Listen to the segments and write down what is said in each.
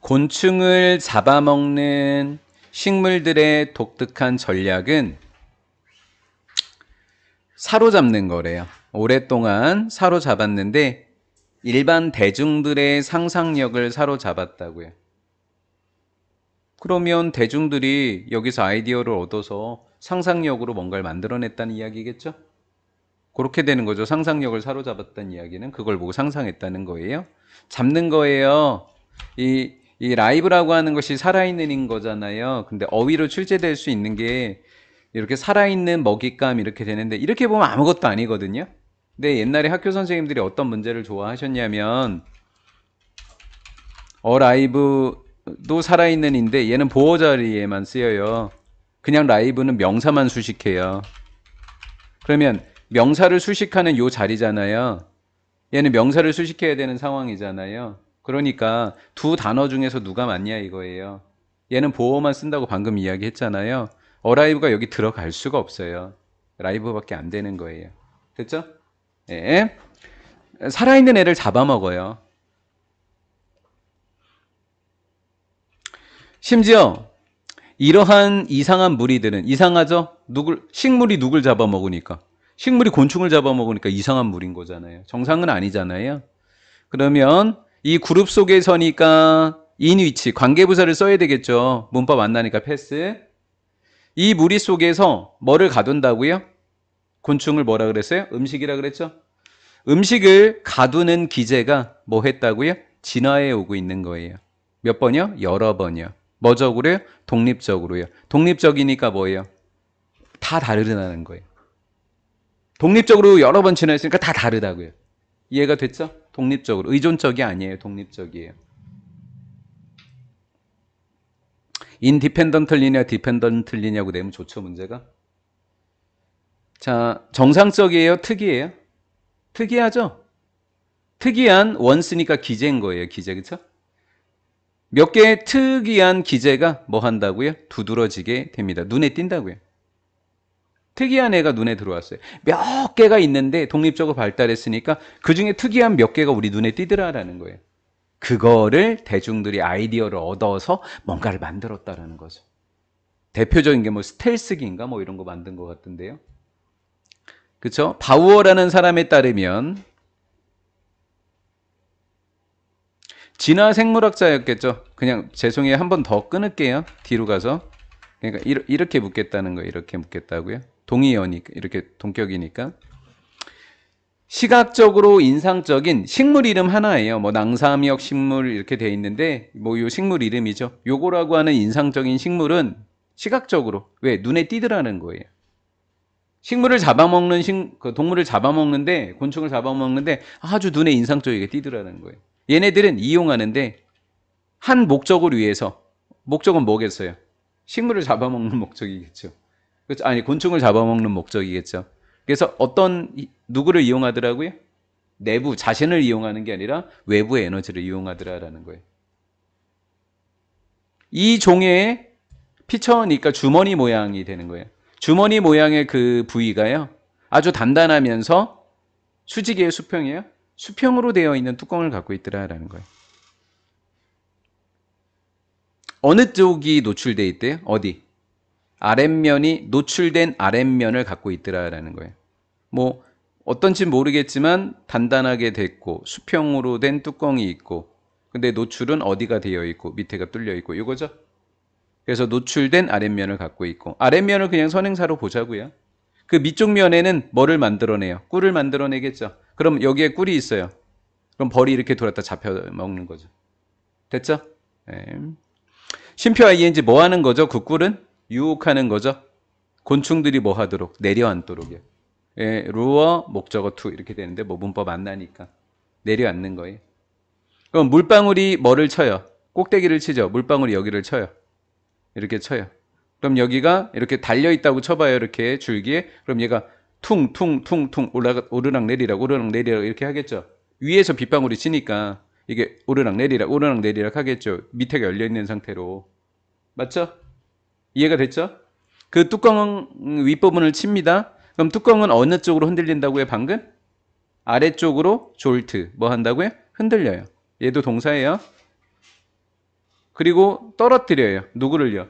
곤충을 잡아먹는 식물들의 독특한 전략은 사로잡는 거래요. 오랫동안 사로잡았는데 일반 대중들의 상상력을 사로잡았다고요. 그러면 대중들이 여기서 아이디어를 얻어서 상상력으로 뭔가를 만들어냈다는 이야기겠죠? 그렇게 되는 거죠. 상상력을 사로잡았다는 이야기는 그걸 보고 상상했다는 거예요. 잡는 거예요. 이 라이브라고 하는 것이 살아있는 거잖아요. 근데 어휘로 출제될 수 있는 게 이렇게 살아있는 먹잇감 이렇게 되는데 이렇게 보면 아무것도 아니거든요. 근데 옛날에 학교 선생님들이 어떤 문제를 좋아하셨냐면 라이브도 살아있는인데 얘는 보어 자리에만 쓰여요. 그냥 라이브는 명사만 수식해요. 그러면 명사를 수식하는 요 자리잖아요. 얘는 명사를 수식해야 되는 상황이잖아요. 그러니까 두 단어 중에서 누가 맞냐 이거예요. 얘는 보어만 쓴다고 방금 이야기했잖아요. 어라이브가 여기 들어갈 수가 없어요. 라이브밖에 안 되는 거예요. 됐죠? 예. 살아있는 애를 잡아먹어요. 심지어 이러한 이상한 무리들은 이상하죠? 식물이 누굴 잡아먹으니까. 식물이 곤충을 잡아먹으니까 이상한 무리인 거잖아요. 정상은 아니잖아요. 그러면 이 그룹 속에서니까 in 위치 관계부사를 써야 되겠죠. 문법 안 나니까 패스. 이 무리 속에서 뭐를 가둔다고요? 곤충을 뭐라 그랬어요? 음식이라 그랬죠? 음식을 가두는 기제가 뭐 했다고요? 진화해 오고 있는 거예요. 몇 번이요? 여러 번이요. 뭐적으로요? 독립적으로요. 독립적이니까 뭐예요? 다 다르다는 거예요. 독립적으로 여러 번 진화했으니까 다 다르다고요. 이해가 됐죠? 독립적으로. 의존적이 아니에요. 독립적이에요. 인디펜던틀리냐 디펜던틀리냐고 내면 좋죠, 문제가. 자, 정상적이에요? 특이해요? 특이하죠? 특이한 원스니까 기제인 거예요. 기제, 그쵸? 몇 개의 특이한 기제가 뭐 한다고요? 두드러지게 됩니다. 눈에 띈다고요. 특이한 애가 눈에 들어왔어요. 몇 개가 있는데 독립적으로 발달했으니까 그 중에 특이한 몇 개가 우리 눈에 띄더라라는 거예요. 그거를 대중들이 아이디어를 얻어서 뭔가를 만들었다라는 거죠. 대표적인 게 뭐 스텔스기인가 뭐 이런 거 만든 것 같은데요. 그쵸? 바우어라는 사람에 따르면 진화 생물학자였겠죠. 그냥 죄송해요. 한 번 더 끊을게요. 뒤로 가서. 그러니까 이렇게 묻겠다는 거예요. 이렇게 묻겠다고요. 동의어니까 이렇게 동격이니까. 시각적으로 인상적인 식물 이름 하나예요. 뭐 낭삼역 식물 이렇게 돼 있는데 뭐 요 식물 이름이죠. 요거라고 하는 인상적인 식물은 시각적으로 왜 눈에 띄더라는 거예요. 식물을 잡아먹는 동물을 잡아먹는데 곤충을 잡아먹는데 아주 눈에 인상적이게 띄더라는 거예요. 얘네들은 이용하는데 한 목적을 위해서 목적은 뭐겠어요? 식물을 잡아먹는 목적이겠죠. 그렇죠? 아니 곤충을 잡아먹는 목적이겠죠. 그래서 누구를 이용하더라고요? 내부 자신을 이용하는 게 아니라 외부의 에너지를 이용하더라라는 거예요. 이 종의 피처니까 주머니 모양이 되는 거예요. 주머니 모양의 그 부위가요. 아주 단단하면서 수직의 수평이에요. 수평으로 되어 있는 뚜껑을 갖고 있더라라는 거예요. 어느 쪽이 노출돼 있대요? 어디? 아랫면이 노출된 아랫면을 갖고 있더라라는 거예요. 뭐 어떤지 모르겠지만 단단하게 됐고 수평으로 된 뚜껑이 있고 근데 노출은 어디가 되어 있고 밑에가 뚫려 있고 이거죠. 그래서 노출된 아랫면을 갖고 있고 아랫면을 그냥 선행사로 보자고요. 그 밑쪽 면에는 뭐를 만들어내요? 꿀을 만들어내겠죠. 그럼 여기에 꿀이 있어요. 그럼 벌이 이렇게 돌았다 잡혀 먹는 거죠. 됐죠? 네. 쉼표 ing 뭐 하는 거죠? 그 꿀은 유혹하는 거죠. 곤충들이 뭐 하도록 내려앉도록이요. 예, 루어 목적어 to 이렇게 되는데 뭐 문법 안 나니까 내려앉는 거예요. 그럼 물방울이 뭐를 쳐요? 꼭대기를 치죠. 물방울이 여기를 쳐요. 이렇게 쳐요. 그럼 여기가 이렇게 달려 있다고 쳐봐요. 이렇게 줄기에. 그럼 얘가 퉁퉁퉁퉁 오르락 내리락 오르락 내리락 이렇게 하겠죠. 위에서 빗방울이 치니까 이게 오르락 내리락 하겠죠. 밑에가 열려 있는 상태로. 맞죠? 이해가 됐죠? 그 뚜껑 윗부분을 칩니다. 그럼 뚜껑은 어느 쪽으로 흔들린다고요? 방금? 아래쪽으로 졸트 뭐 한다고요? 흔들려요. 얘도 동사예요. 그리고 떨어뜨려요. 누구를요?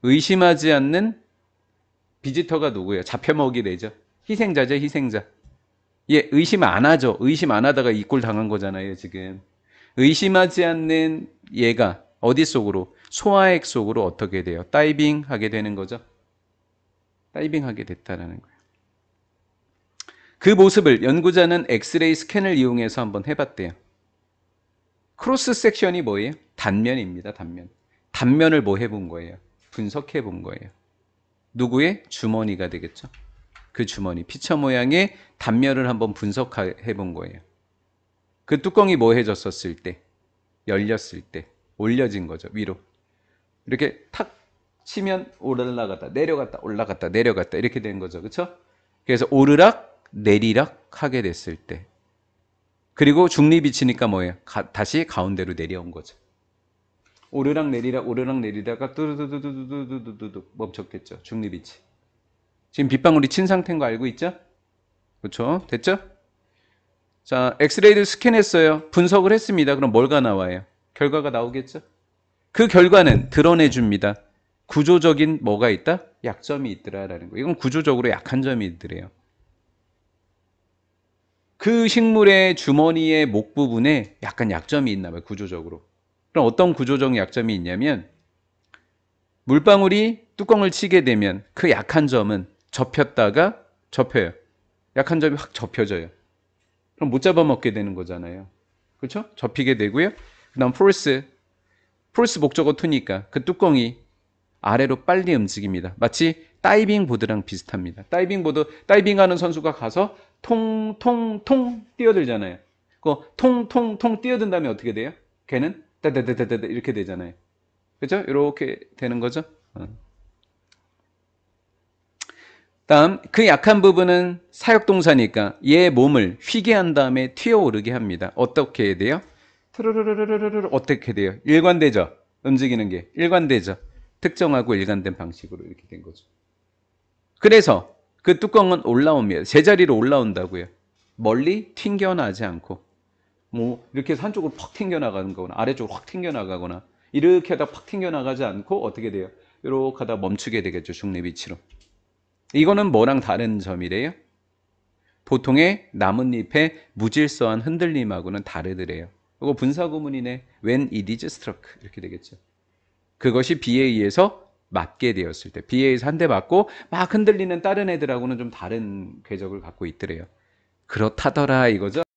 의심하지 않는 비지터가 누구예요? 잡혀먹이래죠. 희생자죠, 희생자. 얘 의심 안 하죠. 의심 안 하다가 이 꼴 당한 거잖아요, 지금. 의심하지 않는 얘가 어디 속으로? 소화액 속으로 어떻게 돼요? 다이빙 하게 되는 거죠. 다이빙 하게 됐다라는 거예요. 그 모습을 연구자는 엑스레이 스캔을 이용해서 한번 해봤대요. 크로스 섹션이 뭐예요? 단면입니다, 단면. 단면을 뭐 해본 거예요? 분석해 본 거예요. 누구의? 주머니가 되겠죠. 그 주머니, 피처 모양의 단면을 한번 분석해 본 거예요. 그 뚜껑이 뭐 해졌었을 때? 열렸을 때 올려진 거죠, 위로. 이렇게 탁 치면 올라갔다 내려갔다 올라갔다 내려갔다 이렇게 된 거죠, 그렇죠? 그래서 오르락 내리락 하게 됐을 때, 그리고 중립이 치니까 뭐예요? 다시 가운데로 내려온 거죠. 오르락 내리락 오르락 내리다가 뚜두두두두두두두두 멈췄겠죠, 중립이치. 지금 빗방울이 친 상태인 거 알고 있죠? 그렇죠? 됐죠? 자, 엑스레이를 스캔했어요. 분석을 했습니다. 그럼 뭘가 나와요? 결과가 나오겠죠? 그 결과는 드러내줍니다. 구조적인 뭐가 있다? 약점이 있더라라는 거. 이건 구조적으로 약한 점이 있더래요. 그 식물의 주머니의 목 부분에 약간 약점이 있나 봐요, 구조적으로. 그럼 어떤 구조적 약점이 있냐면, 물방울이 뚜껑을 치게 되면 그 약한 점은 접혔다가 접혀요. 약한 점이 확 접혀져요. 그럼 못 잡아먹게 되는 거잖아요. 그렇죠? 접히게 되고요. 그 다음 포르스 목적어 투니까 그 뚜껑이 아래로 빨리 움직입니다. 마치 다이빙 보드랑 비슷합니다. 다이빙하는 선수가 가서 통통통 뛰어들잖아요. 그 통통통 뛰어든 다음에 어떻게 돼요? 걔는 따다다다다 이렇게 되잖아요. 그렇죠? 이렇게 되는 거죠. 다음, 그 약한 부분은 사역동사니까 얘 몸을 휘게 한 다음에 튀어오르게 합니다. 어떻게 해야 돼요? 트르르르르르르 어떻게 돼요? 일관되죠? 움직이는 게 일관되죠? 특정하고 일관된 방식으로 이렇게 된 거죠. 그래서 그 뚜껑은 올라옵니다. 제자리로 올라온다고요. 멀리 튕겨나지 않고, 뭐 이렇게 해서 한쪽으로 팍 튕겨나가는 거거나 아래쪽으로 확 튕겨나가거나 이렇게 하다 팍 튕겨나가지 않고 어떻게 돼요? 이렇게 하다 멈추게 되겠죠, 중립 위치로. 이거는 뭐랑 다른 점이래요? 보통의 나뭇잎의 무질서한 흔들림하고는 다르더래요. 이거 분사구문이네. When it is struck 이렇게 되겠죠. 그것이 비에 의해서 맞게 되었을 때, 비에 의해서 한 대 맞고 막 흔들리는 다른 애들하고는 좀 다른 궤적을 갖고 있더래요. 그렇다더라 이거죠.